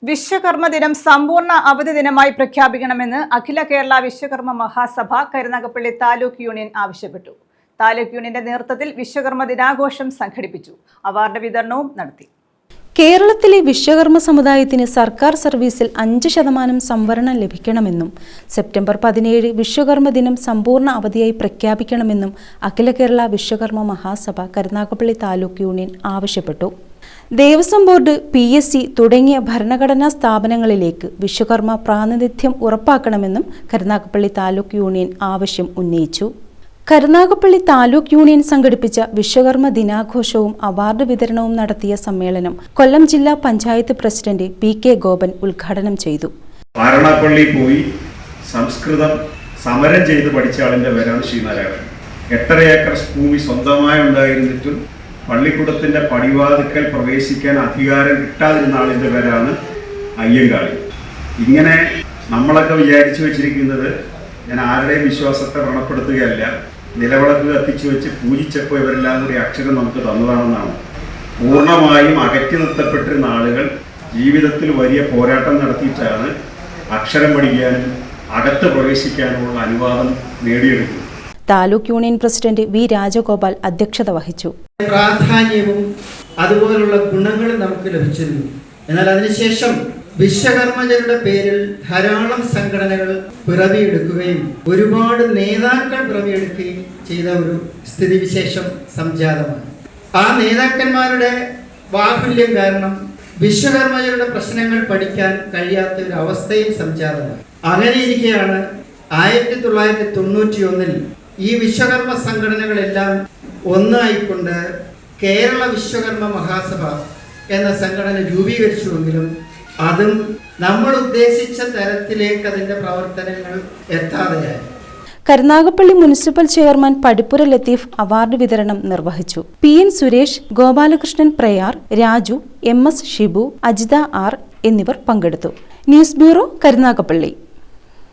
വിശ്വകർമ്മ ദിനം സമ്പൂർണ്ണ അവധി ദിനമായി പ്രഖ്യാപിക്കണമെന്ന് അഖില കേരള വിശ്വകർമ്മ മഹാസഭ കരുനാഗപ്പള്ളി താലൂക്ക് യൂണിയൻ ആവശ്യപ്പെട്ടു. താലൂക്ക് യൂണിയന്റെ നേതൃത്വത്തിൽ വിശ്വകർമ്മ ദിനാഘോഷം സംഘടിപ്പിച്ചു. അവാർഡ് വിതരണവും നടത്തി. കേരളത്തിലെ വിശ്വകർമ്മ സമുദായത്തിന് സർക്കാർ സർവീസിൽ 5% സംവരണം ലഭിക്കണമെന്നും സെപ്റ്റംബർ 17 വിശ്വകർമ്മ ദിനം സമ്പൂർണ്ണ അവധിയായി പ്രഖ്യാപിക്കണമെന്നും അഖില കേരള വിശ്വകർമ്മ മഹാസഭ കരുനാഗപ്പള്ളി താലൂക്ക് യൂണിയൻ ആവശ്യപ്പെട്ടു. ദേവസ്വം ബോർഡ്, PSC തുടങ്ങിയ ഭരണഘടനാ സ്ഥാപനങ്ങളിലേക്ക് വിശ്വകർമ്മ പ്രാതിനിധ്യം ഉറപ്പാക്കണമെന്നും കരുനാഗപ്പള്ളി താലൂക്ക് യൂണിയൻ ആവശ്യം ഉന്നയിച്ചു. കരുനാഗപ്പള്ളി താലൂക്ക് യൂണിയൻ സംഘടിപ്പിച്ച വിശ്വകർമ്മ ദിനാഘോഷവും അവാർഡ് വിതരണവും നടത്തിയ സമ്മേളനം കൊല്ലം ജില്ലാ പഞ്ചായത്ത് പ്രസിഡന്റ് PK ഗോപൻ ഉദ്ഘാടനം ചെയ്തു. വാരണാപ്പള്ളി പോയി സംസ്കൃതം സമരം ചെയ്ത് പഠിച്ച ആളിന്റെ പേരാണ് ശ്രീനാരായണൻ. 8.5 ഏക്കർ ഭൂമി സ്വന്തമായി ഉണ്ടായിരുന്നിട്ടും പള്ളിക്കൂടത്തിന്റെ പടിവാതിക്കൽ പ്രവേശിക്കാൻ അധികാരം കിട്ടാതിരുന്ന ആളിന്റെ പേരാണ് അയ്യങ്കാളി. ഇങ്ങനെ നമ്മളൊക്കെ വിചാരിച്ചു വെച്ചിരിക്കുന്നത്, ഞാൻ ആരുടെയും വിശ്വാസത്തെ വ്രണപ്പെടുത്തുകയല്ല, നിലവിളക്ക് കത്തിച്ചു വെച്ച് പൂജിച്ചപ്പോൾ ഇവരെല്ലാം കൂടി അക്ഷരം നമുക്ക് തന്നതാണെന്നാണ്. പൂർണ്ണമായും അകറ്റി നിർത്തപ്പെട്ടിരുന്ന ആളുകൾ ജീവിതത്തിൽ വലിയ പോരാട്ടം നടത്തിയിട്ടാണ് അക്ഷരം പഠിക്കാനും അകത്ത് പ്രവേശിക്കാനുമുള്ള അനുവാദം നേടിയെടുക്കുന്നത്. Taluk union president V Rajagopal അധ്യക്ഷത വഹിച്ചു. പ്രാധാന്യവും അതുപോലുള്ള ഗുണങ്ങളും നമുക്ക് ലഭിച്ചിരുന്നു. എന്നാൽ അതിനുശേഷം വിശ്വകർമ്മജരുടെ പേരിൽ ധാരാളം സംഘടനകൾ പിറവിയെടുക്കുകയും ഒരുപാട് നേതാക്കൾ പിറവിയെടുക്കുകയും ചെയ്ത ഒരു സ്ഥിതിവിശേഷം സംജാതമാണ്. ആ നേതാക്കന്മാരുടെ ബാഹുല്യം കാരണം വിശ്വകർമ്മജരുടെ പ്രശ്നങ്ങൾ പഠിക്കാൻ കഴിയാത്ത ഒരു അവസ്ഥയും സംജാതമാണ്. അങ്ങനെയിരിക്കെയാണ് 1991 ഈ വിശ്വകർമ്മ സംഘടനകളെല്ലാം ഒന്നായിക്കൊണ്ട് കേരള വിശ്വകർമ്മ മഹാസഭ എന്ന സംഘടന രൂപീകരിച്ചുവെങ്കിലും അതും നമ്മൾ ഉദ്ദേശിച്ച തരത്തിലേക്ക് അതിന്റെ പ്രവർത്തനങ്ങൾ എത്താതെയായി. Karunagappally municipal chairman Padippura Latheef award വിതരണം നിർവഹിച്ചു. PN Suresh, Gopalakrishnan Prayar, Raju, MS Shibu, Ajitha R എന്നിവർ പങ്കെടുത്തു. News bureau, Karunagappally.